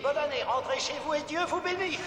bonne année, rentrez chez vous et Dieu vous bénisse.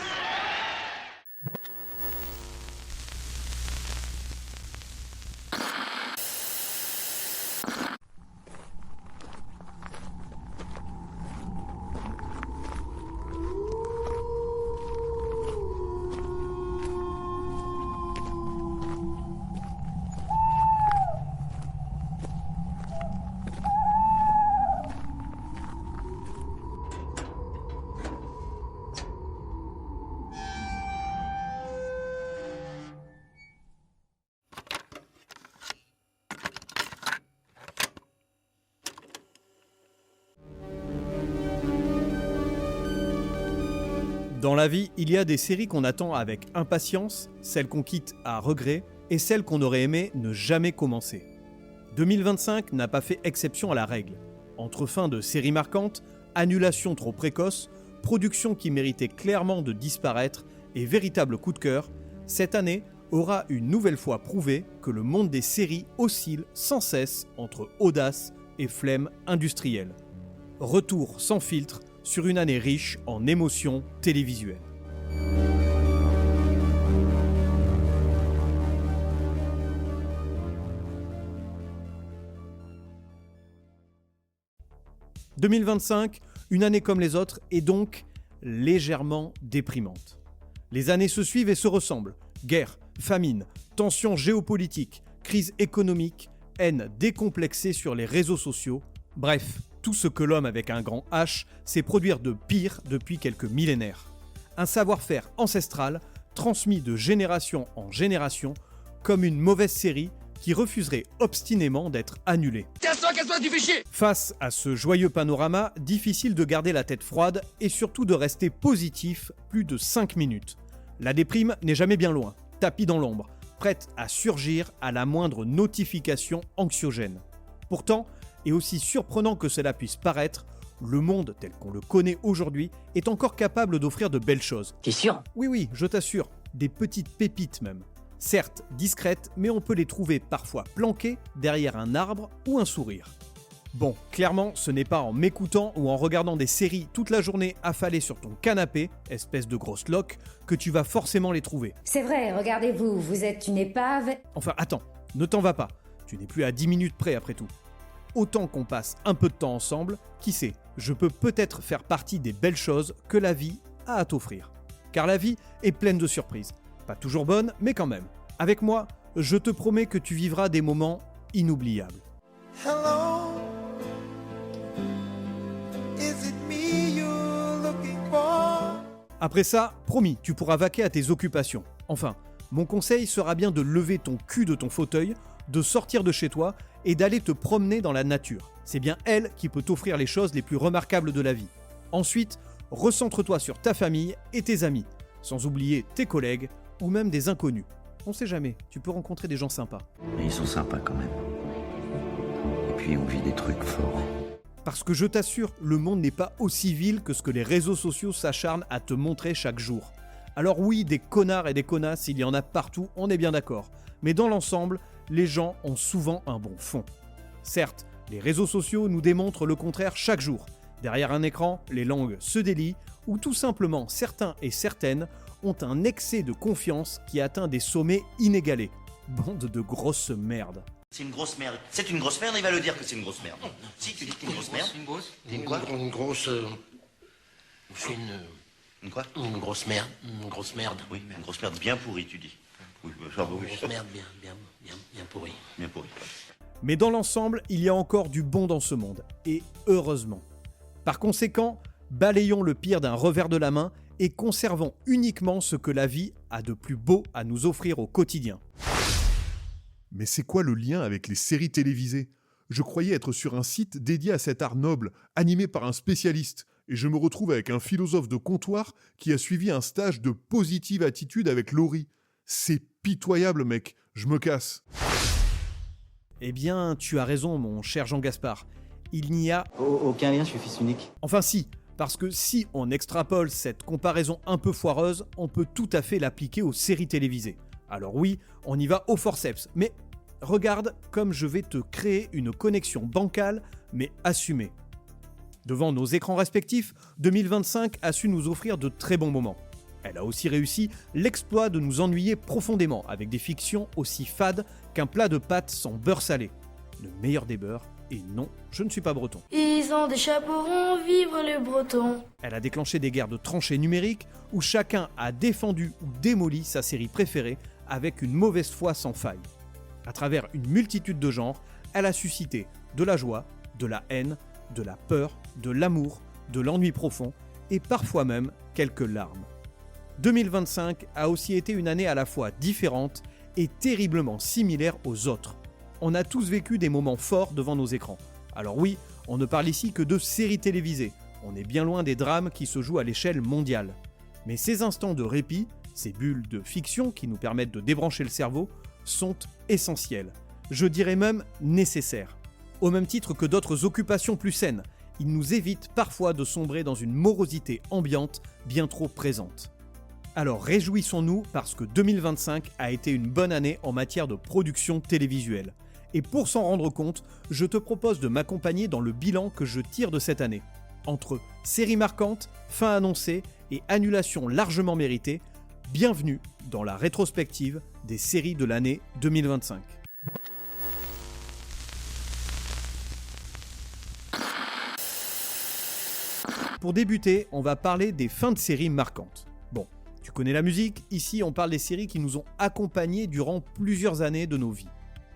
Dans la vie, il y a des séries qu'on attend avec impatience, celles qu'on quitte à regret et celles qu'on aurait aimé ne jamais commencer. 2025 n'a pas fait exception à la règle. Entre fin de séries marquantes, annulations trop précoces, productions qui méritaient clairement de disparaître et véritable coup de cœur, cette année aura une nouvelle fois prouvé que le monde des séries oscille sans cesse entre audace et flemme industrielle. Retour sans filtre sur une année riche en émotions télévisuelles. « 2025, une année comme les autres, est donc légèrement déprimante. Les années se suivent et se ressemblent. Guerre, famine, tensions géopolitiques, crise économique, haine décomplexée sur les réseaux sociaux, bref, tout ce que l'homme avec un grand H sait produire de pire depuis quelques millénaires. Un savoir-faire ancestral transmis de génération en génération comme une mauvaise série qui refuserait obstinément d'être annulée. Casse-toi, tu fais chier! Face à ce joyeux panorama, difficile de garder la tête froide et surtout de rester positif plus de 5 minutes. La déprime n'est jamais bien loin, tapis dans l'ombre, prête à surgir à la moindre notification anxiogène. Pourtant, et aussi surprenant que cela puisse paraître, le monde tel qu'on le connaît aujourd'hui est encore capable d'offrir de belles choses. T'es sûr? Oui, je t'assure, des petites pépites même. Certes discrètes, mais on peut les trouver parfois planquées derrière un arbre ou un sourire. Bon, clairement, ce n'est pas en m'écoutant ou en regardant des séries toute la journée affalée sur ton canapé, espèce de grosse loque, que tu vas forcément les trouver. C'est vrai, regardez-vous, vous êtes une épave. Enfin, attends, ne t'en va pas, tu n'es plus à 10 minutes près après tout. Autant qu'on passe un peu de temps ensemble, qui sait, je peux peut-être faire partie des belles choses que la vie a à t'offrir. Car la vie est pleine de surprises. Pas toujours bonnes, mais quand même. Avec moi, je te promets que tu vivras des moments inoubliables. Hello, is it me you're looking for? Après ça, promis, tu pourras vaquer à tes occupations. Enfin, mon conseil sera bien de lever ton cul de ton fauteuil, de sortir de chez toi et d'aller te promener dans la nature. C'est bien elle qui peut t'offrir les choses les plus remarquables de la vie. Ensuite, recentre-toi sur ta famille et tes amis, sans oublier tes collègues ou même des inconnus. On sait jamais, tu peux rencontrer des gens sympas. Mais ils sont sympas quand même. Et puis on vit des trucs forts. Parce que je t'assure, le monde n'est pas aussi vil que ce que les réseaux sociaux s'acharnent à te montrer chaque jour. Alors oui, des connards et des connasses, il y en a partout, on est bien d'accord. Mais dans l'ensemble, les gens ont souvent un bon fond. Certes, les réseaux sociaux nous démontrent le contraire chaque jour. Derrière un écran, les langues se délient, ou tout simplement certains et certaines ont un excès de confiance qui atteint des sommets inégalés. Bande de grosses merdes. C'est une grosse merde. C'est une grosse merde, il va le dire que c'est une grosse merde. Si tu dis que t'es une grosse merde. Une grosse? T'es une quoi? Une grosse... C'est Une quoi? Une grosse merde. Une grosse merde. Oui, une grosse merde bien pourrie, tu dis. Oui, ça va, oui. Une grosse merde bien pourrie. Bien pourrie. Mais dans l'ensemble, il y a encore du bon dans ce monde. Et heureusement. Par conséquent, balayons le pire d'un revers de la main et conservons uniquement ce que la vie a de plus beau à nous offrir au quotidien. Mais c'est quoi le lien avec les séries télévisées ? Je croyais être sur un site dédié à cet art noble, animé par un spécialiste, et je me retrouve avec un philosophe de comptoir qui a suivi un stage de positive attitude avec Laurie. C'est pitoyable, mec, je me casse. Eh bien, tu as raison, mon cher Jean-Gaspard. Il n'y a... Aucun lien, je suis fils unique. Enfin si, parce que si on extrapole cette comparaison un peu foireuse, on peut tout à fait l'appliquer aux séries télévisées. Alors oui, on y va au forceps, mais regarde comme je vais te créer une connexion bancale, mais assumée. Devant nos écrans respectifs, 2025 a su nous offrir de très bons moments. Elle a aussi réussi l'exploit de nous ennuyer profondément avec des fictions aussi fades qu'un plat de pâtes sans beurre salé. Le meilleur des beurres, et non, je ne suis pas breton. Ils ont des chapeaux ronds, vive les Bretons. Elle a déclenché des guerres de tranchées numériques où chacun a défendu ou démoli sa série préférée avec une mauvaise foi sans faille. À travers une multitude de genres, elle a suscité de la joie, de la haine, de la peur, de l'amour, de l'ennui profond et parfois même quelques larmes. 2025 a aussi été une année à la fois différente et terriblement similaire aux autres. On a tous vécu des moments forts devant nos écrans. Alors oui, on ne parle ici que de séries télévisées. On est bien loin des drames qui se jouent à l'échelle mondiale. Mais ces instants de répit, ces bulles de fiction qui nous permettent de débrancher le cerveau, sont essentiels. Je dirais même nécessaires. Au même titre que d'autres occupations plus saines, ils nous évitent parfois de sombrer dans une morosité ambiante bien trop présente. Alors réjouissons-nous parce que 2025 a été une bonne année en matière de production télévisuelle. Et pour s'en rendre compte, je te propose de m'accompagner dans le bilan que je tire de cette année. Entre séries marquantes, fins annoncées et annulations largement méritées, bienvenue dans la rétrospective des séries de l'année 2025. Pour débuter, on va parler des fins de séries marquantes. Bon, tu connais la musique, ici on parle des séries qui nous ont accompagnés durant plusieurs années de nos vies.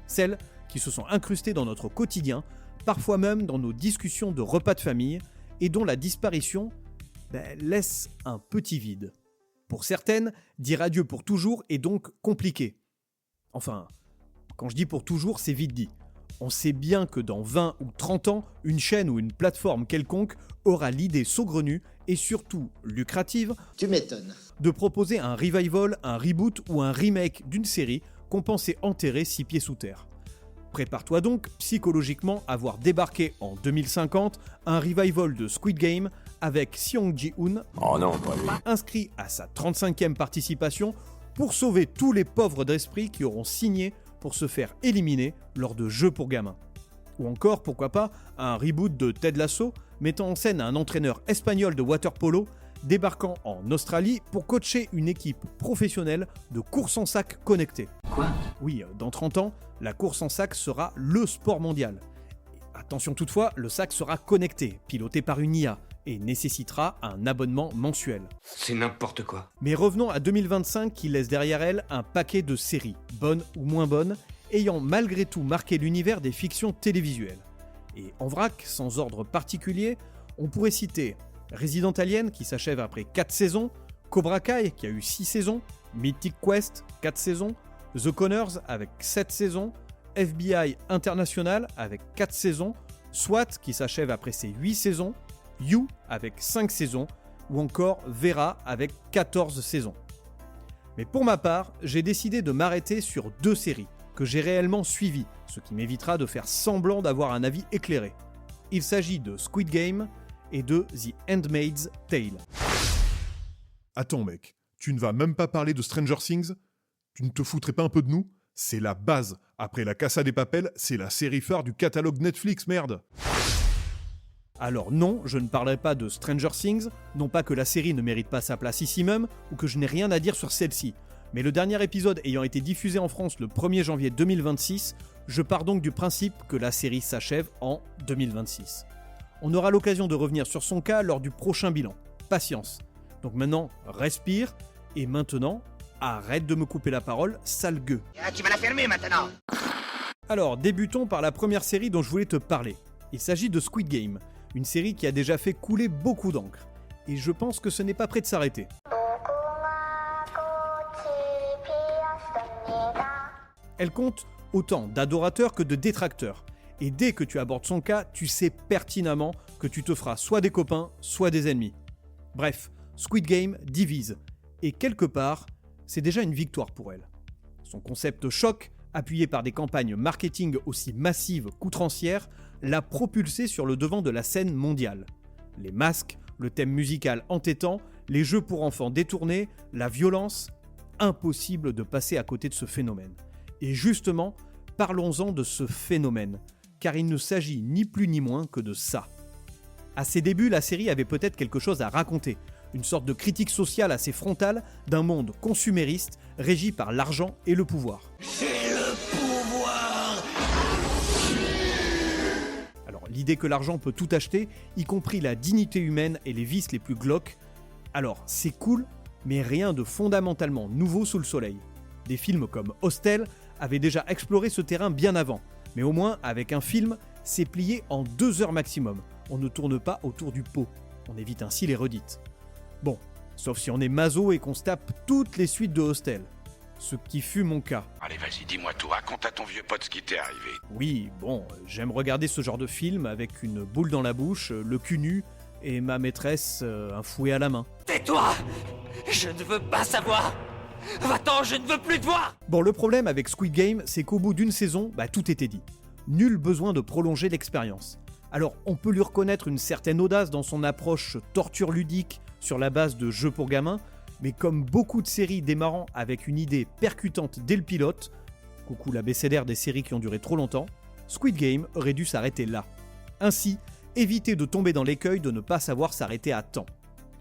Celles qui se sont incrustées dans notre quotidien, parfois même dans nos discussions de repas de famille, et dont la disparition laisse un petit vide. Pour certaines, dire adieu pour toujours est donc compliqué. Enfin, quand je dis pour toujours, c'est vite dit. On sait bien que dans 20 ou 30 ans, une chaîne ou une plateforme quelconque aura l'idée saugrenue et surtout lucrative Tu m'étonnes. de proposer un revival, un reboot ou un remake d'une série qu'on pensait enterrer 6 pieds sous terre. Prépare-toi donc psychologiquement à voir débarquer en 2050 un revival de Squid Game avec Seong Ji-hoon, inscrit à sa 35e participation pour sauver tous les pauvres d'esprit qui auront signé pour se faire éliminer lors de jeux pour gamins. Ou encore, pourquoi pas, un reboot de Ted Lasso mettant en scène un entraîneur espagnol de water-polo débarquant en Australie pour coacher une équipe professionnelle de course en sac connectée. Quoi ? Oui, dans 30 ans, la course en sac sera le sport mondial. Attention toutefois, le sac sera connecté, piloté par une IA, et nécessitera un abonnement mensuel. C'est n'importe quoi. Mais revenons à 2025 qui laisse derrière elle un paquet de séries, bonnes ou moins bonnes, ayant malgré tout marqué l'univers des fictions télévisuelles. Et en vrac, sans ordre particulier, on pourrait citer Resident Alien qui s'achève après 4 saisons, Cobra Kai qui a eu 6 saisons, Mythic Quest 4 saisons, The Connors avec 7 saisons, FBI International avec 4 saisons, SWAT qui s'achève après ses 8 saisons, You avec 5 saisons, ou encore Vera avec 14 saisons. Mais pour ma part, j'ai décidé de m'arrêter sur 2 séries que j'ai réellement suivies, ce qui m'évitera de faire semblant d'avoir un avis éclairé. Il s'agit de Squid Game et de The Handmaid's Tale. Attends mec, tu ne vas même pas parler de Stranger Things ? Tu ne te foutrais pas un peu de nous ? C'est la base. Après La Casa de Papel, c'est la série phare du catalogue Netflix, merde. Alors non, je ne parlerai pas de Stranger Things, non pas que la série ne mérite pas sa place ici même, ou que je n'ai rien à dire sur celle-ci. Mais le dernier épisode ayant été diffusé en France le 1er janvier 2026, je pars donc du principe que la série s'achève en 2026. On aura l'occasion de revenir sur son cas lors du prochain bilan. Patience. Donc maintenant, respire, et maintenant, arrête de me couper la parole, sale gueux. Tu vas la fermer maintenant. Alors, débutons par la première série dont je voulais te parler. Il s'agit de Squid Game, une série qui a déjà fait couler beaucoup d'encre. Et je pense que ce n'est pas prêt de s'arrêter. Elle compte autant d'adorateurs que de détracteurs. Et dès que tu abordes son cas, tu sais pertinemment que tu te feras soit des copains, soit des ennemis. Bref, Squid Game divise. Et quelque part, c'est déjà une victoire pour elle. Son concept choc, appuyé par des campagnes marketing aussi massives qu'outrancières, l'a propulsé sur le devant de la scène mondiale. Les masques, le thème musical entêtant, les jeux pour enfants détournés, la violence, impossible de passer à côté de ce phénomène. Et justement, parlons-en de ce phénomène, car il ne s'agit ni plus ni moins que de ça. À ses débuts, la série avait peut-être quelque chose à raconter, une sorte de critique sociale assez frontale d'un monde consumériste régi par l'argent et le pouvoir. Alors, l'idée que l'argent peut tout acheter, y compris la dignité humaine et les vices les plus glauques, alors c'est cool, mais rien de fondamentalement nouveau sous le soleil. Des films comme Hostel avaient déjà exploré ce terrain bien avant, mais au moins avec un film, c'est plié en 2 heures maximum. On ne tourne pas autour du pot, on évite ainsi les redites. Bon, sauf si on est maso et qu'on se tape toutes les suites de Hostel. Ce qui fut mon cas. Allez, vas-y, dis-moi tout, raconte à ton vieux pote ce qui t'est arrivé. Oui, bon, j'aime regarder ce genre de film avec une boule dans la bouche, le cul nu, et ma maîtresse un fouet à la main. Tais-toi! Je ne veux pas savoir! Va-t'en, je ne veux plus te voir! Bon, le problème avec Squid Game, c'est qu'au bout d'une saison, tout était dit. Nul besoin de prolonger l'expérience. Alors, on peut lui reconnaître une certaine audace dans son approche torture ludique sur la base de jeux pour gamins, mais comme beaucoup de séries démarrant avec une idée percutante dès le pilote, coucou l'abécédaire des séries qui ont duré trop longtemps, Squid Game aurait dû s'arrêter là. Ainsi, éviter de tomber dans l'écueil de ne pas savoir s'arrêter à temps.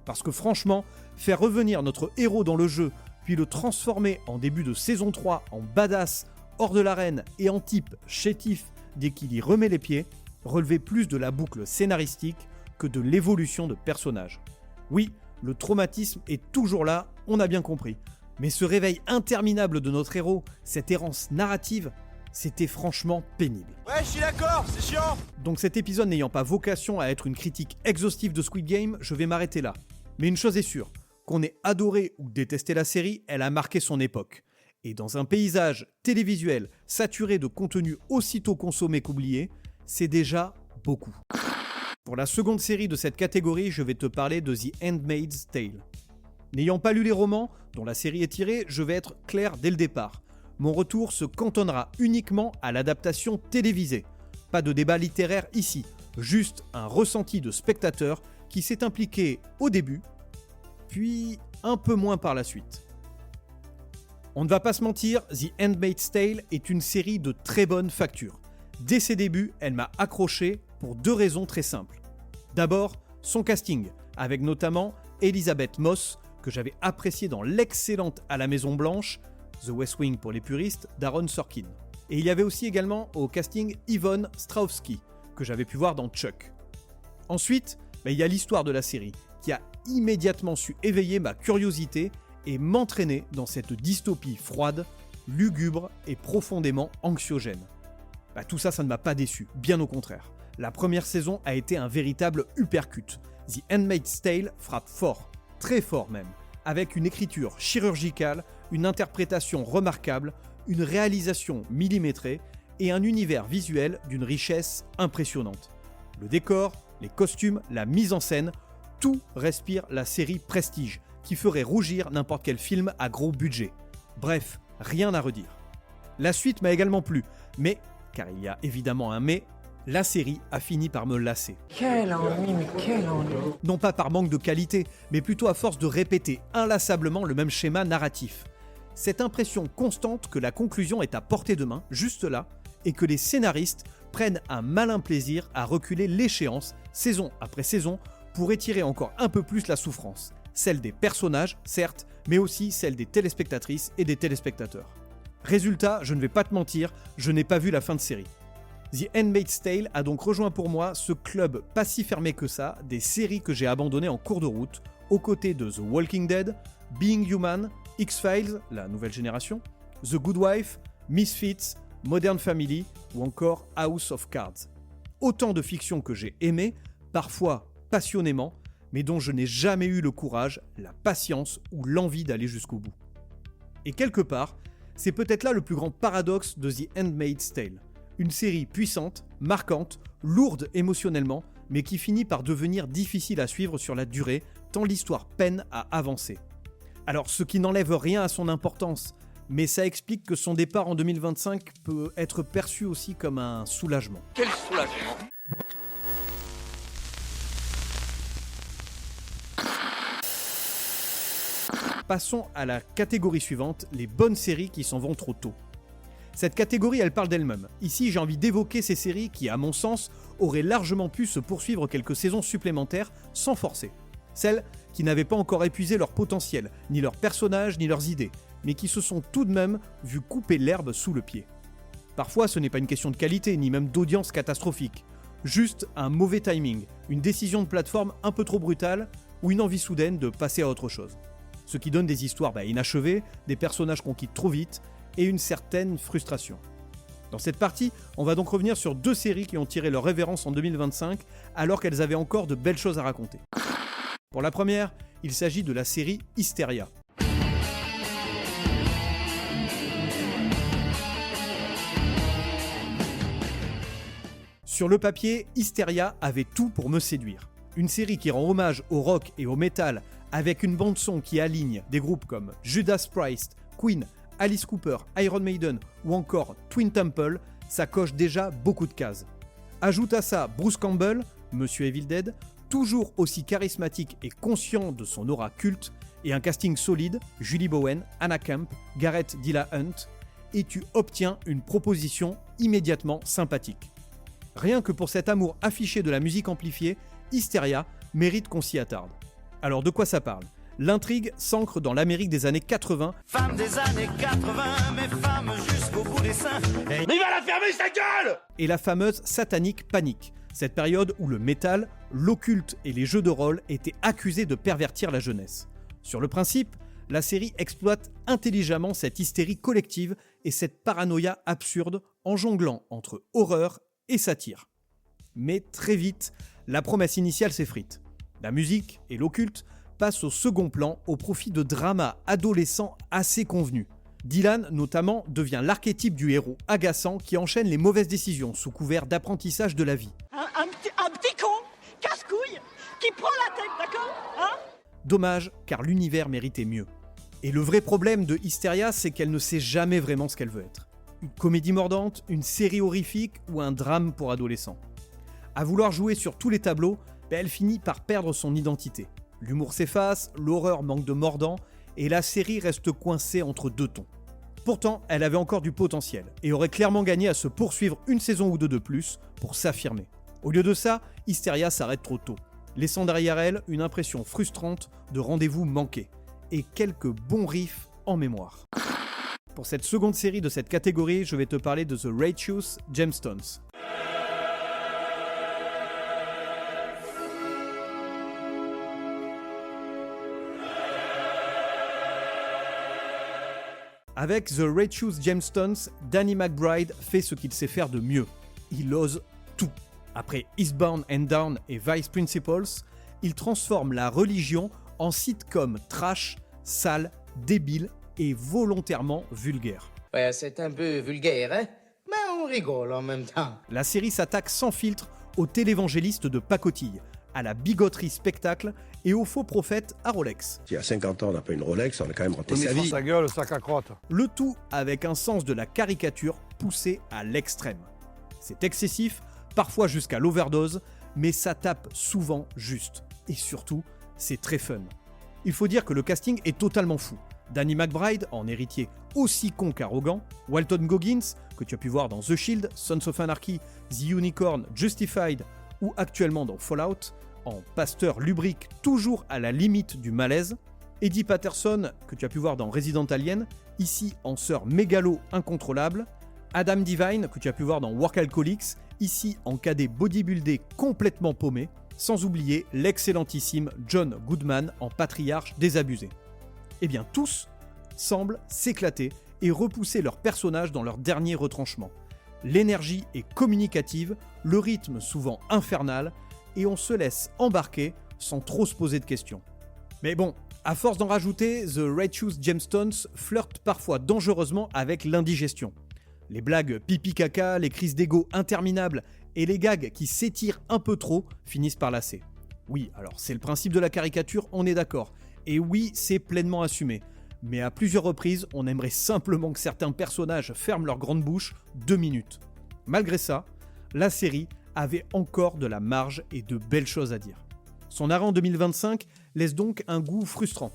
Parce que franchement, faire revenir notre héros dans le jeu, puis le transformer en début de saison 3 en badass, hors de l'arène et en type chétif dès qu'il y remet les pieds, relevait plus de la boucle scénaristique que de l'évolution de personnages. Oui, le traumatisme est toujours là, on a bien compris. Mais ce réveil interminable de notre héros, cette errance narrative, c'était franchement pénible. Ouais, je suis d'accord, c'est chiant. Donc cet épisode n'ayant pas vocation à être une critique exhaustive de Squid Game, je vais m'arrêter là. Mais une chose est sûre, qu'on ait adoré ou détesté la série, elle a marqué son époque. Et dans un paysage télévisuel saturé de contenu aussitôt consommé qu'oublié, c'est déjà beaucoup. Pour la seconde série de cette catégorie, je vais te parler de The Handmaid's Tale. N'ayant pas lu les romans, dont la série est tirée, je vais être clair dès le départ. Mon retour se cantonnera uniquement à l'adaptation télévisée. Pas de débat littéraire ici, juste un ressenti de spectateur qui s'est impliqué au début, puis un peu moins par la suite. On ne va pas se mentir, The Handmaid's Tale est une série de très bonne facture. Dès ses débuts, elle m'a accroché pour 2 raisons très simples. D'abord, son casting, avec notamment Elisabeth Moss, que j'avais appréciée dans l'excellente À la Maison Blanche, The West Wing pour les puristes, d'Aaron Sorkin. Et il y avait aussi également au casting Yvonne Strahovski, que j'avais pu voir dans Chuck. Ensuite, il y a l'histoire de la série, qui a immédiatement su éveiller ma curiosité et m'entraîner dans cette dystopie froide, lugubre et profondément anxiogène. Tout ça, ça ne m'a pas déçu, bien au contraire. La première saison a été un véritable uppercut. The Handmaid's Tale frappe fort, très fort même, avec une écriture chirurgicale, une interprétation remarquable, une réalisation millimétrée et un univers visuel d'une richesse impressionnante. Le décor, les costumes, la mise en scène, tout respire la série Prestige, qui ferait rougir n'importe quel film à gros budget. Bref, rien à redire. La suite m'a également plu, mais, car il y a évidemment un mais, la série a fini par me lasser. Quel ennui, mais quel ennui. Non pas par manque de qualité, mais plutôt à force de répéter inlassablement le même schéma narratif. Cette impression constante que la conclusion est à portée de main, juste là, et que les scénaristes prennent un malin plaisir à reculer l'échéance, saison après saison, pour étirer encore un peu plus la souffrance. Celle des personnages, certes, mais aussi celle des téléspectatrices et des téléspectateurs. Résultat, je ne vais pas te mentir, je n'ai pas vu la fin de série. The Handmaid's Tale a donc rejoint pour moi ce club pas si fermé que ça des séries que j'ai abandonnées en cours de route, aux côtés de The Walking Dead, Being Human, X-Files, la nouvelle génération, The Good Wife, Misfits, Modern Family ou encore House of Cards. Autant de fictions que j'ai aimées, parfois passionnément, mais dont je n'ai jamais eu le courage, la patience ou l'envie d'aller jusqu'au bout. Et quelque part, c'est peut-être là le plus grand paradoxe de The Handmaid's Tale. Une série puissante, marquante, lourde émotionnellement, mais qui finit par devenir difficile à suivre sur la durée, tant l'histoire peine à avancer. Alors, ce qui n'enlève rien à son importance, mais ça explique que son départ en 2025 peut être perçu aussi comme un soulagement. Quel soulagement! Passons à la catégorie suivante, les bonnes séries qui s'en vont trop tôt. Cette catégorie, elle parle d'elle-même. Ici, j'ai envie d'évoquer ces séries qui, à mon sens, auraient largement pu se poursuivre quelques saisons supplémentaires sans forcer. Celles qui n'avaient pas encore épuisé leur potentiel, ni leurs personnages, ni leurs idées, mais qui se sont tout de même vu couper l'herbe sous le pied. Parfois, ce n'est pas une question de qualité, ni même d'audience catastrophique. Juste un mauvais timing, une décision de plateforme un peu trop brutale, ou une envie soudaine de passer à autre chose. Ce qui donne des histoires inachevées, des personnages qu'on quitte trop vite, et une certaine frustration. Dans cette partie, on va donc revenir sur 2 séries qui ont tiré leur révérence en 2025, alors qu'elles avaient encore de belles choses à raconter. Pour la première, il s'agit de la série Hysteria. Sur le papier, Hysteria avait tout pour me séduire. Une série qui rend hommage au rock et au metal, avec une bande-son qui aligne des groupes comme Judas Priest, Queen, Alice Cooper, Iron Maiden ou encore Twin Temple, ça coche déjà beaucoup de cases. Ajoute à ça Bruce Campbell, Monsieur Evil Dead, toujours aussi charismatique et conscient de son aura culte, et un casting solide, Julie Bowen, Anna Camp, Garrett Dillahunt, et tu obtiens une proposition immédiatement sympathique. Rien que pour cet amour affiché de la musique amplifiée, Hysteria mérite qu'on s'y attarde. Alors de quoi ça parle ? L'intrigue s'ancre dans l'Amérique des années 80. Femme des années 80, mais femme jusqu'au bout des seins. Mais il va la fermer sa gueule! Et la fameuse satanique panique. Cette période où le métal, l'occulte et les jeux de rôle étaient accusés de pervertir la jeunesse. Sur le principe, la série exploite intelligemment cette hystérie collective et cette paranoïa absurde en jonglant entre horreur et satire. Mais très vite, la promesse initiale s'effrite. La musique et l'occulte passent au second plan au profit de dramas adolescents assez convenus. Dylan, notamment, devient l'archétype du héros agaçant qui enchaîne les mauvaises décisions sous couvert d'apprentissage de la vie. Un petit con, casse-couille, qui prend la tête, d'accord, hein? Dommage, car l'univers méritait mieux. Et le vrai problème de Hysteria, c'est qu'elle ne sait jamais vraiment ce qu'elle veut être. Une comédie mordante, une série horrifique ou un drame pour adolescents. À vouloir jouer sur tous les tableaux, elle finit par perdre son identité. L'humour s'efface, l'horreur manque de mordant, et la série reste coincée entre 2 tons. Pourtant, elle avait encore du potentiel, et aurait clairement gagné à se poursuivre une saison ou 2 de plus pour s'affirmer. Au lieu de ça, Hysteria s'arrête trop tôt, laissant derrière elle une impression frustrante de rendez-vous manqué, et quelques bons riffs en mémoire. Pour cette seconde série de cette catégorie, je vais te parler de The Righteous Gemstones. Avec The Righteous Gemstones, Danny McBride fait ce qu'il sait faire de mieux. Il ose tout. Après Eastbound and Down et Vice Principals, il transforme la religion en sitcom trash, sale, débile et volontairement vulgaire. Ouais, c'est un peu vulgaire, hein? Mais on rigole en même temps. La série s'attaque sans filtre au télévangéliste de pacotille, à la bigoterie spectacle et au faux prophète à Rolex. Si à 50 ans on n'a pas une Rolex, on a quand même raté sa vie. sa gueule, sac à crotte. Le tout avec un sens de la caricature poussé à l'extrême. C'est excessif, parfois jusqu'à l'overdose, mais ça tape souvent juste. Et surtout, c'est très fun. Il faut dire que le casting est totalement fou. Danny McBride, en héritier aussi con qu'arrogant, Walton Goggins, que tu as pu voir dans The Shield, Sons of Anarchy, The Unicorn, Justified, ou actuellement dans Fallout, en pasteur lubrique toujours à la limite du malaise, Eddie Patterson, que tu as pu voir dans Resident Alien, ici en sœur mégalo incontrôlable, Adam Devine, que tu as pu voir dans Workaholics, ici en cadet bodybuildé complètement paumé, sans oublier l'excellentissime John Goodman en patriarche désabusé. Eh bien tous semblent s'éclater et repousser leurs personnages dans leur dernier retranchement. L'énergie est communicative, le rythme souvent infernal, et on se laisse embarquer sans trop se poser de questions. Mais bon, à force d'en rajouter, The Righteous Gemstones flirte parfois dangereusement avec l'indigestion. Les blagues pipi-caca, les crises d'ego interminables et les gags qui s'étirent un peu trop finissent par lasser. Oui, alors c'est le principe de la caricature, on est d'accord. Et oui, c'est pleinement assumé. Mais à plusieurs reprises, on aimerait simplement que certains personnages ferment leur grande bouche 2 minutes. Malgré ça, la série avait encore de la marge et de belles choses à dire. Son arrêt en 2025 laisse donc un goût frustrant.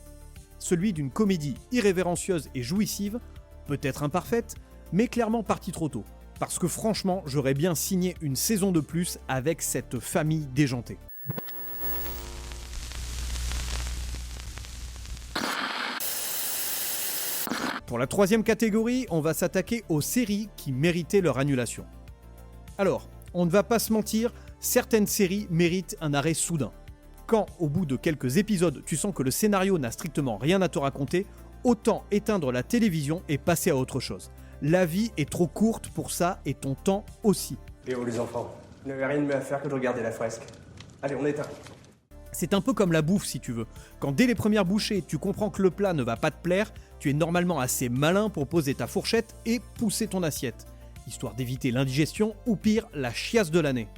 Celui d'une comédie irrévérencieuse et jouissive, peut-être imparfaite, mais clairement parti trop tôt. Parce que franchement, j'aurais bien signé une saison de plus avec cette famille déjantée. Pour la troisième catégorie, on va s'attaquer aux séries qui méritaient leur annulation. Alors, on ne va pas se mentir, certaines séries méritent un arrêt soudain. Quand, au bout de quelques épisodes, tu sens que le scénario n'a strictement rien à te raconter, autant éteindre la télévision et passer à autre chose. La vie est trop courte pour ça et ton temps aussi. Et oh les enfants, vous n'avez rien de mieux à faire que de regarder la fresque. Allez, on éteint. C'est un peu comme la bouffe si tu veux. Quand dès les premières bouchées, tu comprends que le plat ne va pas te plaire, tu es normalement assez malin pour poser ta fourchette et pousser ton assiette, histoire d'éviter l'indigestion ou pire, la chiasse de l'année.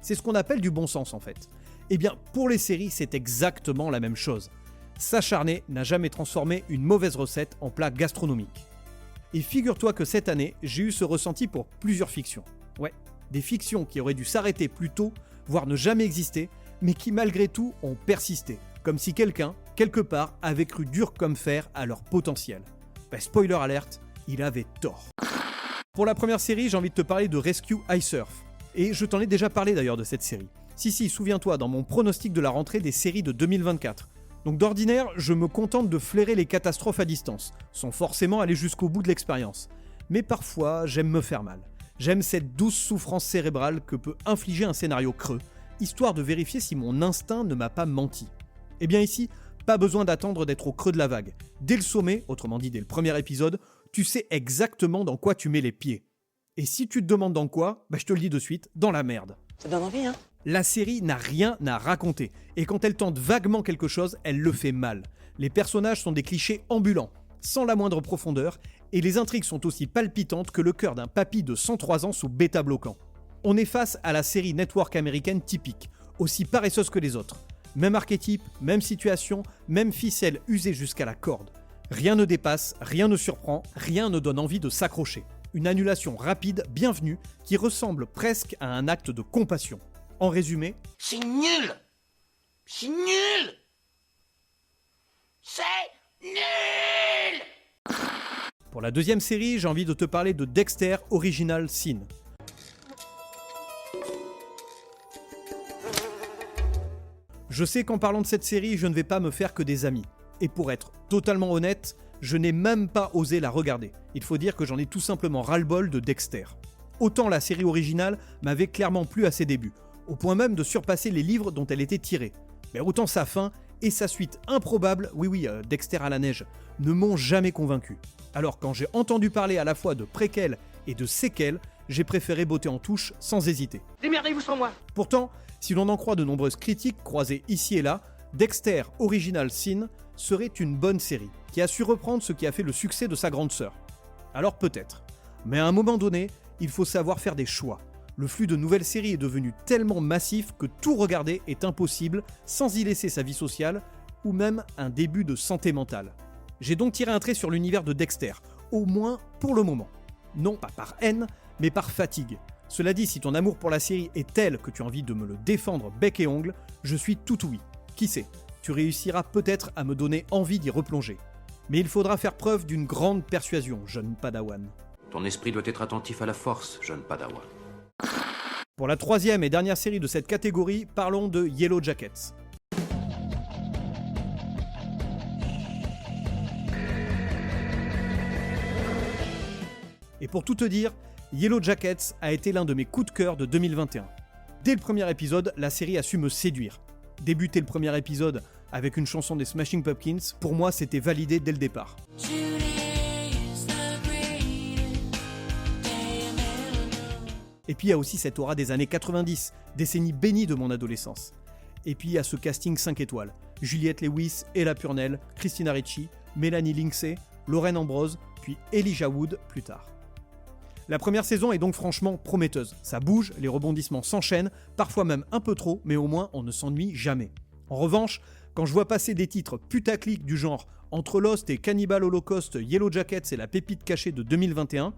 C'est ce qu'on appelle du bon sens en fait. Eh bien, pour les séries, c'est exactement la même chose. S'acharner n'a jamais transformé une mauvaise recette en plat gastronomique. Et figure-toi que cette année, j'ai eu ce ressenti pour plusieurs fictions. Ouais, des fictions qui auraient dû s'arrêter plus tôt, voire ne jamais exister, mais qui malgré tout ont persisté, comme si quelqu'un, quelque part, avait cru dur comme fer à leur potentiel. Spoiler alert, il avait tort. Pour la première série, j'ai envie de te parler de Rescue iSurf. Et je t'en ai déjà parlé d'ailleurs de cette série. Si, souviens-toi, dans mon pronostic de la rentrée des séries de 2024. Donc d'ordinaire, je me contente de flairer les catastrophes à distance, sans forcément aller jusqu'au bout de l'expérience. Mais parfois, j'aime me faire mal. J'aime cette douce souffrance cérébrale que peut infliger un scénario creux, histoire de vérifier si mon instinct ne m'a pas menti. Et bien ici, pas besoin d'attendre d'être au creux de la vague. Dès le sommet, autrement dit dès le premier épisode, tu sais exactement dans quoi tu mets les pieds. Et si tu te demandes dans quoi, je te le dis de suite, dans la merde. Ça donne envie, hein? La série n'a rien à raconter, et quand elle tente vaguement quelque chose, elle le fait mal. Les personnages sont des clichés ambulants, sans la moindre profondeur, et les intrigues sont aussi palpitantes que le cœur d'un papy de 103 ans sous bêta-bloquant. On est face à la série network américaine typique, aussi paresseuse que les autres. Même archétype, même situation, même ficelle usée jusqu'à la corde. Rien ne dépasse, rien ne surprend, rien ne donne envie de s'accrocher. Une annulation rapide, bienvenue, qui ressemble presque à un acte de compassion. En résumé, c'est nul! C'est nul! C'est nul! Pour la deuxième série, j'ai envie de te parler de Dexter Original Sin. Je sais qu'en parlant de cette série, je ne vais pas me faire que des amis. Et pour être totalement honnête, je n'ai même pas osé la regarder. Il faut dire que j'en ai tout simplement ras-le-bol de Dexter. Autant la série originale m'avait clairement plu à ses débuts, au point même de surpasser les livres dont elle était tirée. Mais autant sa fin et sa suite improbable, Dexter à la neige, ne m'ont jamais convaincu. Alors quand j'ai entendu parler à la fois de préquels et de séquelles, j'ai préféré botter en touche sans hésiter. Démerdez-vous sans moi! Pourtant, si l'on en croit de nombreuses critiques croisées ici et là, Dexter Original Sin serait une bonne série, qui a su reprendre ce qui a fait le succès de sa grande sœur. Alors peut-être. Mais à un moment donné, il faut savoir faire des choix. Le flux de nouvelles séries est devenu tellement massif que tout regarder est impossible sans y laisser sa vie sociale ou même un début de santé mentale. J'ai donc tiré un trait sur l'univers de Dexter, au moins pour le moment. Non pas par haine, mais par fatigue. Cela dit, si ton amour pour la série est tel que tu as envie de me le défendre bec et ongle, je suis tout ouïe. Qui sait, tu réussiras peut-être à me donner envie d'y replonger. Mais il faudra faire preuve d'une grande persuasion, jeune Padawan. Ton esprit doit être attentif à la force, jeune Padawan. Pour la troisième et dernière série de cette catégorie, parlons de Yellow Jackets. Et pour tout te dire, Yellow Jackets a été l'un de mes coups de cœur de 2021. Dès le premier épisode, la série a su me séduire. Débuter le premier épisode avec une chanson des Smashing Pumpkins, pour moi c'était validé dès le départ. Et puis il y a aussi cette aura des années 90, décennie bénie de mon adolescence. Et puis il y a ce casting 5 étoiles. Juliette Lewis, Ella Purnell, Christina Ricci, Mélanie Lindsay, Lauren Ambrose, puis Elijah Wood plus tard. La première saison est donc franchement prometteuse. Ça bouge, les rebondissements s'enchaînent, parfois même un peu trop, mais au moins on ne s'ennuie jamais. En revanche, quand je vois passer des titres putaclic du genre Entre Lost et Cannibal Holocaust, Yellow Jackets et la pépite cachée de 2021,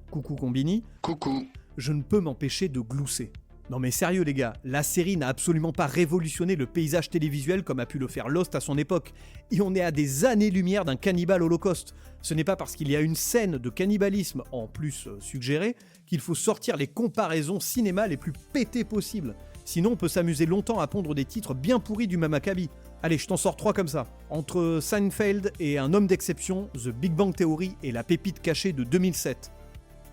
coucou Combini, coucou, je ne peux m'empêcher de glousser. Non mais sérieux les gars, la série n'a absolument pas révolutionné le paysage télévisuel comme a pu le faire Lost à son époque. Et on est à des années-lumière d'un cannibale holocauste. Ce n'est pas parce qu'il y a une scène de cannibalisme en plus suggérée qu'il faut sortir les comparaisons cinéma les plus pétées possibles. Sinon on peut s'amuser longtemps à pondre des titres bien pourris du même acabit. Allez, je t'en sors 3 comme ça. Entre Seinfeld et Un homme d'exception, The Big Bang Theory et La pépite cachée de 2007.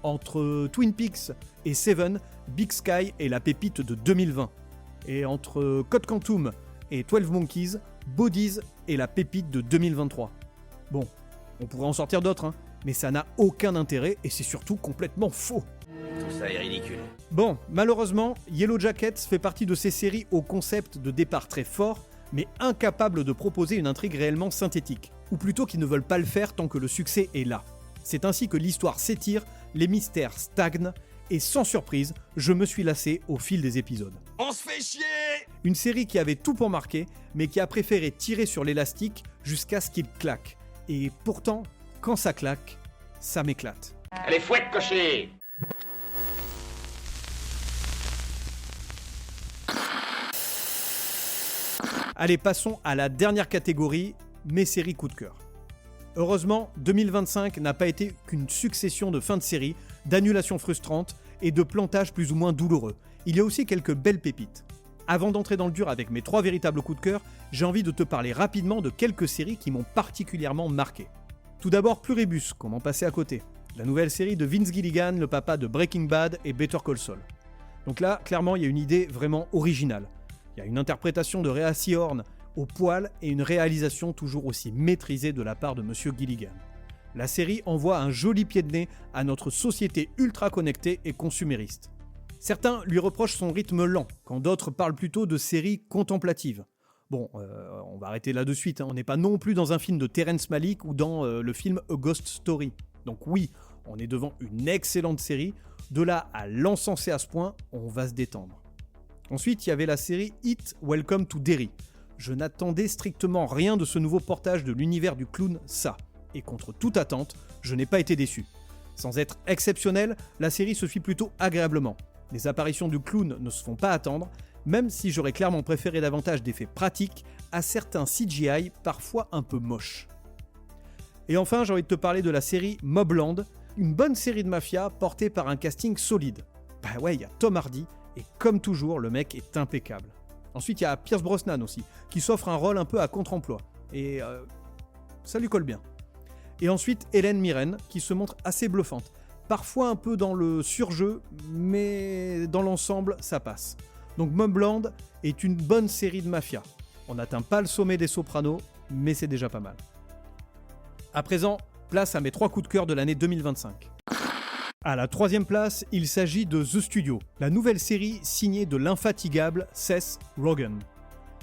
Entre Twin Peaks et Seven, Big Sky et La pépite de 2020. Et entre Code Quantum et 12 Monkeys, Bodies et La pépite de 2023. Bon, on pourrait en sortir d'autres, hein, mais ça n'a aucun intérêt et c'est surtout complètement faux. Tout ça est ridicule. Bon, malheureusement, Yellow Jackets fait partie de ces séries au concept de départ très fort, mais incapables de proposer une intrigue réellement synthétique. Ou plutôt qu'ils ne veulent pas le faire tant que le succès est là. C'est ainsi que l'histoire s'étire, les mystères stagnent, et sans surprise, je me suis lassé au fil des épisodes. On se fait chier! Une série qui avait tout pour marquer, mais qui a préféré tirer sur l'élastique jusqu'à ce qu'il claque. Et pourtant, quand ça claque, ça m'éclate. Allez, fouette, cocher! Allez, passons à la dernière catégorie, mes séries coup de cœur. Heureusement, 2025 n'a pas été qu'une succession de fins de série, d'annulations frustrantes et de plantages plus ou moins douloureux. Il y a aussi quelques belles pépites. Avant d'entrer dans le dur avec mes 3 véritables coups de cœur, j'ai envie de te parler rapidement de quelques séries qui m'ont particulièrement marqué. Tout d'abord Pluribus, comment passer à côté. La nouvelle série de Vince Gilligan, le papa de Breaking Bad et Better Call Saul. Donc là, clairement, il y a une idée vraiment originale. Il y a une interprétation de Rhea Seehorn au poil et une réalisation toujours aussi maîtrisée de la part de Monsieur Gilligan. La série envoie un joli pied de nez à notre société ultra connectée et consumériste. Certains lui reprochent son rythme lent, quand d'autres parlent plutôt de séries contemplatives. Bon, on va arrêter là de suite, hein. On n'est pas non plus dans un film de Terrence Malick ou dans le film A Ghost Story. Donc oui, on est devant une excellente série, de là à l'encenser à ce point, on va se détendre. Ensuite, il y avait la série Hit Welcome to Derry. Je n'attendais strictement rien de ce nouveau portage de l'univers du clown Ça. Et contre toute attente, je n'ai pas été déçu. Sans être exceptionnel, la série se suit plutôt agréablement. Les apparitions du clown ne se font pas attendre, même si j'aurais clairement préféré davantage d'effets pratiques à certains CGI parfois un peu moches. Et enfin, j'ai envie de te parler de la série Mobland, une bonne série de mafia portée par un casting solide. Bah ouais, il y a Tom Hardy, et comme toujours, le mec est impeccable. Ensuite, il y a Pierce Brosnan aussi, qui s'offre un rôle un peu à contre-emploi. Et ça lui colle bien. Et ensuite, Hélène Mirren, qui se montre assez bluffante. Parfois un peu dans le surjeu, mais dans l'ensemble, ça passe. Donc Mobland est une bonne série de mafia. On n'atteint pas le sommet des Sopranos, mais c'est déjà pas mal. À présent, place à mes 3 coups de cœur de l'année 2025. À la 3e place, il s'agit de The Studio, la nouvelle série signée de l'infatigable Seth Rogen.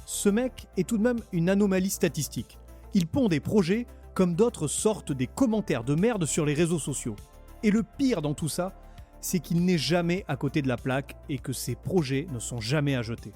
Ce mec est tout de même une anomalie statistique. Il pond des projets comme d'autres sortent des commentaires de merde sur les réseaux sociaux. Et le pire dans tout ça, c'est qu'il n'est jamais à côté de la plaque et que ses projets ne sont jamais à jeter.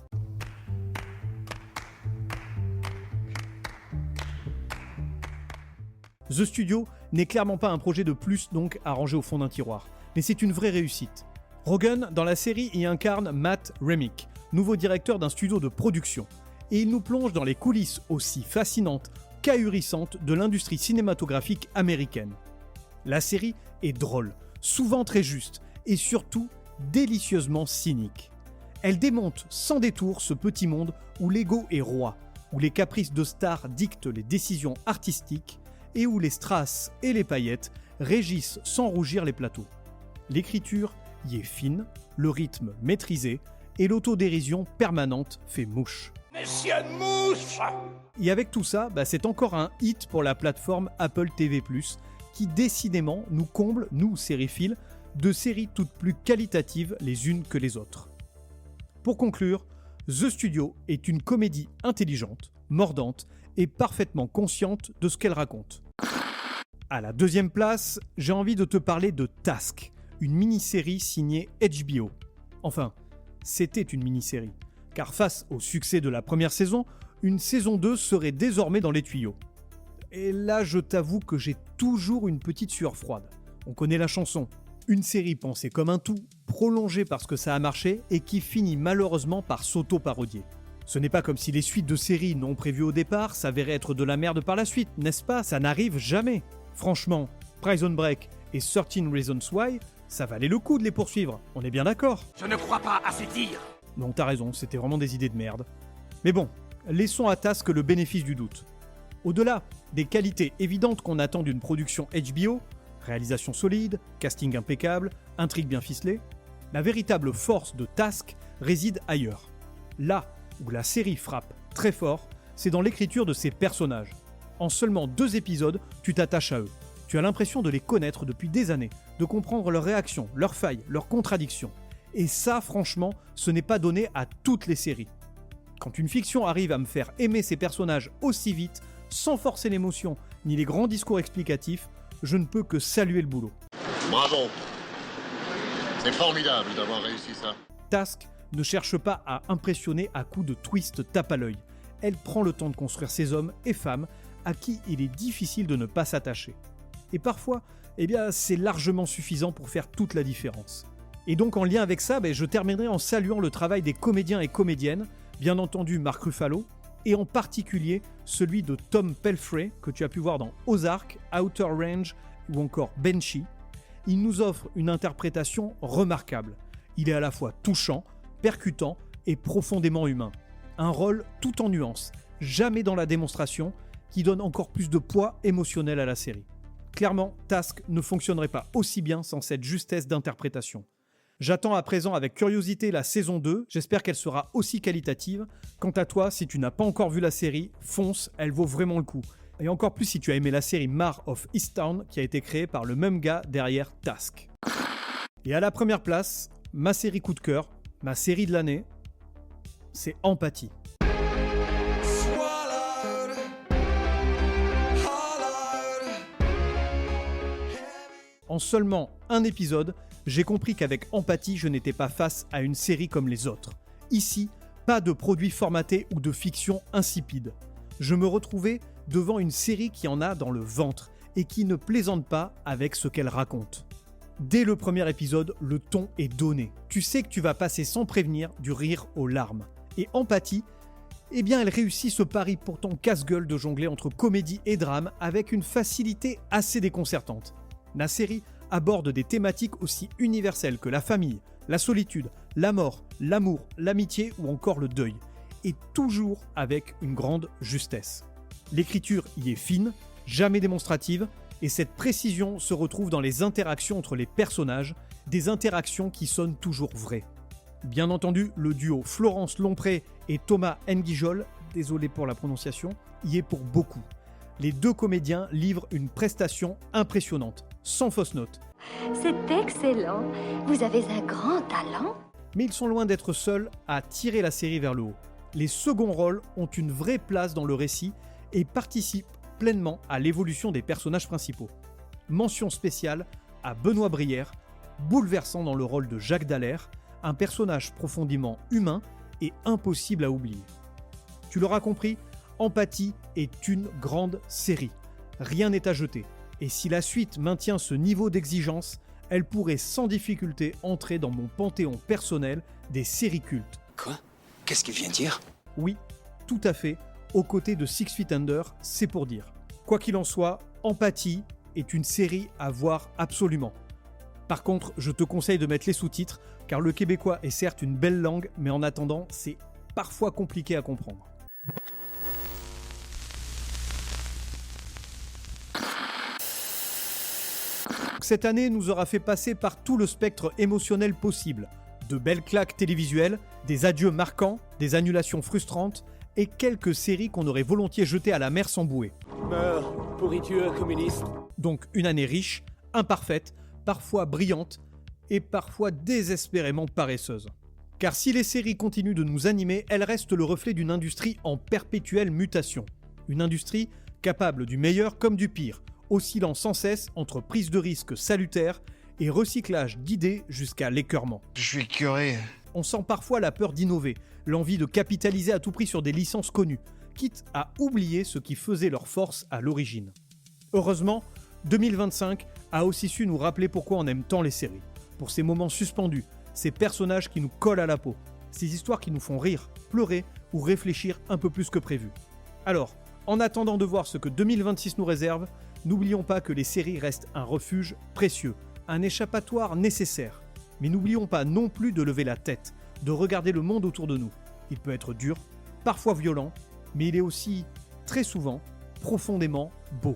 The Studio n'est clairement pas un projet de plus donc à ranger au fond d'un tiroir, mais c'est une vraie réussite. Rogen, dans la série, y incarne Matt Remick, nouveau directeur d'un studio de production, et il nous plonge dans les coulisses aussi fascinantes qu'ahurissantes de l'industrie cinématographique américaine. La série est drôle, souvent très juste, et surtout délicieusement cynique. Elle démonte sans détour ce petit monde où l'ego est roi, où les caprices de stars dictent les décisions artistiques, et où les strass et les paillettes régissent sans rougir les plateaux. L'écriture y est fine, le rythme maîtrisé, et l'autodérision permanente fait mouche. Monsieur Mouche! Et avec tout ça, c'est encore un hit pour la plateforme Apple TV+, qui décidément nous comble, nous sériphiles, de séries toutes plus qualitatives les unes que les autres. Pour conclure, The Studio est une comédie intelligente, mordante et parfaitement consciente de ce qu'elle raconte. À la 2e place, j'ai envie de te parler de Task, une mini-série signée HBO. Enfin, c'était une mini-série, car face au succès de la première saison, une saison 2 serait désormais dans les tuyaux. Et là, je t'avoue que j'ai toujours une petite sueur froide. On connaît la chanson, Une série pensée comme un tout, prolongée parce que ça a marché et qui finit malheureusement par s'auto-parodier. Ce n'est pas comme si les suites de séries non prévues au départ s'avéraient être de la merde par la suite, n'est-ce pas? Ça n'arrive jamais. Franchement, Prison Break et 13 Reasons Why, ça valait le coup de les poursuivre, on est bien d'accord? Je ne crois pas à ces dires. Non, t'as raison, c'était vraiment des idées de merde. Mais bon, laissons à Task le bénéfice du doute. Au-delà des qualités évidentes qu'on attend d'une production HBO, réalisation solide, casting impeccable, intrigue bien ficelée, la véritable force de Task réside ailleurs. Là où la série frappe très fort, c'est dans l'écriture de ses personnages. En seulement 2 épisodes, tu t'attaches à eux. Tu as l'impression de les connaître depuis des années, de comprendre leurs réactions, leurs failles, leurs contradictions. Et ça, franchement, ce n'est pas donné à toutes les séries. Quand une fiction arrive à me faire aimer ses personnages aussi vite, sans forcer l'émotion ni les grands discours explicatifs, je ne peux que saluer le boulot. Bravo. C'est formidable d'avoir réussi ça. Task ne cherche pas à impressionner à coups de twist tape à l'œil. Elle prend le temps de construire ces hommes et femmes à qui il est difficile de ne pas s'attacher. Et parfois, c'est largement suffisant pour faire toute la différence. Et donc en lien avec ça, je terminerai en saluant le travail des comédiens et comédiennes, bien entendu Mark Ruffalo, et en particulier celui de Tom Pelfrey, que tu as pu voir dans Ozark, Outer Range ou encore Banshee. Il nous offre une interprétation remarquable. Il est à la fois touchant, percutant et profondément humain. Un rôle tout en nuances, jamais dans la démonstration, qui donne encore plus de poids émotionnel à la série. Clairement, Task ne fonctionnerait pas aussi bien sans cette justesse d'interprétation. J'attends à présent avec curiosité la saison 2, j'espère qu'elle sera aussi qualitative. Quant à toi, si tu n'as pas encore vu la série, fonce, elle vaut vraiment le coup. Et encore plus si tu as aimé la série Mare of Easttown qui a été créée par le même gars derrière Task. Et à la première place, ma série coup de cœur, ma série de l'année, c'est Empathie. En seulement un épisode, j'ai compris qu'avec Empathie, je n'étais pas face à une série comme les autres. Ici, pas de produit formaté ou de fiction insipide. Je me retrouvais devant une série qui en a dans le ventre et qui ne plaisante pas avec ce qu'elle raconte. Dès le premier épisode, le ton est donné. Tu sais que tu vas passer sans prévenir du rire aux larmes. Et Empathie, elle réussit ce pari pourtant casse-gueule de jongler entre comédie et drame avec une facilité assez déconcertante. La série aborde des thématiques aussi universelles que la famille, la solitude, la mort, l'amour, l'amitié ou encore le deuil, et toujours avec une grande justesse. L'écriture y est fine, jamais démonstrative, et cette précision se retrouve dans les interactions entre les personnages, des interactions qui sonnent toujours vraies. Bien entendu, le duo Florence Lompré et Thomas N'Guijol, désolé pour la prononciation, y est pour beaucoup. Les 2 comédiens livrent une prestation impressionnante, sans fausse note. C'est excellent. Vous avez un grand talent. Mais ils sont loin d'être seuls à tirer la série vers le haut. Les seconds rôles ont une vraie place dans le récit et participent pleinement à l'évolution des personnages principaux. Mention spéciale à Benoît Brière, bouleversant dans le rôle de Jacques Dallaire, un personnage profondément humain et impossible à oublier. Tu l'auras compris, Empathie est une grande série. Rien n'est à jeter. Et si la suite maintient ce niveau d'exigence, elle pourrait sans difficulté entrer dans mon panthéon personnel des séries cultes. Quoi? Qu'est-ce qu'il vient de dire? Oui, tout à fait. Aux côtés de 6 Feet Under, c'est pour dire. Quoi qu'il en soit, Empathie est une série à voir absolument. Par contre, je te conseille de mettre les sous-titres, car le québécois est certes une belle langue, mais en attendant, c'est parfois compliqué à comprendre. Cette année nous aura fait passer par tout le spectre émotionnel possible. De belles claques télévisuelles, des adieux marquants, des annulations frustrantes et quelques séries qu'on aurait volontiers jetées à la mer sans bouée. Meurs, pourriture communiste. Donc une année riche, imparfaite, parfois brillante et parfois désespérément paresseuse. Car si les séries continuent de nous animer, elles restent le reflet d'une industrie en perpétuelle mutation. Une industrie capable du meilleur comme du pire, oscillant sans cesse entre prise de risque salutaire et recyclage d'idées jusqu'à l'écœurement. Je suis curé. On sent parfois la peur d'innover, l'envie de capitaliser à tout prix sur des licences connues, quitte à oublier ce qui faisait leur force à l'origine. Heureusement, 2025 a aussi su nous rappeler pourquoi on aime tant les séries. Pour ces moments suspendus, ces personnages qui nous collent à la peau, ces histoires qui nous font rire, pleurer ou réfléchir un peu plus que prévu. Alors, en attendant de voir ce que 2026 nous réserve, n'oublions pas que les séries restent un refuge précieux, un échappatoire nécessaire. Mais n'oublions pas non plus de lever la tête, de regarder le monde autour de nous. Il peut être dur, parfois violent, mais il est aussi, très souvent, profondément beau.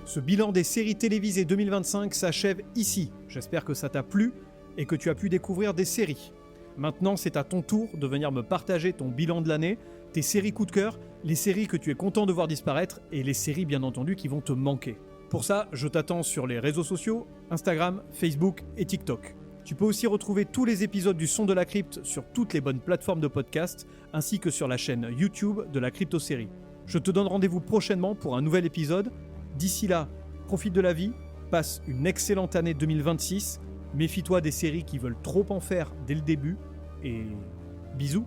Ce bilan des séries télévisées 2025 s'achève ici. J'espère que ça t'a plu et que tu as pu découvrir des séries. Maintenant, c'est à ton tour de venir me partager ton bilan de l'année, tes séries coup de cœur, les séries que tu es content de voir disparaître et les séries bien entendu qui vont te manquer. Pour ça, je t'attends sur les réseaux sociaux, Instagram, Facebook et TikTok. Tu peux aussi retrouver tous les épisodes du Son de la Crypte sur toutes les bonnes plateformes de podcast, ainsi que sur la chaîne YouTube de la Crypto-série. Je te donne rendez-vous prochainement pour un nouvel épisode. D'ici là, profite de la vie, passe une excellente année 2026, méfie-toi des séries qui veulent trop en faire dès le début, et bisous.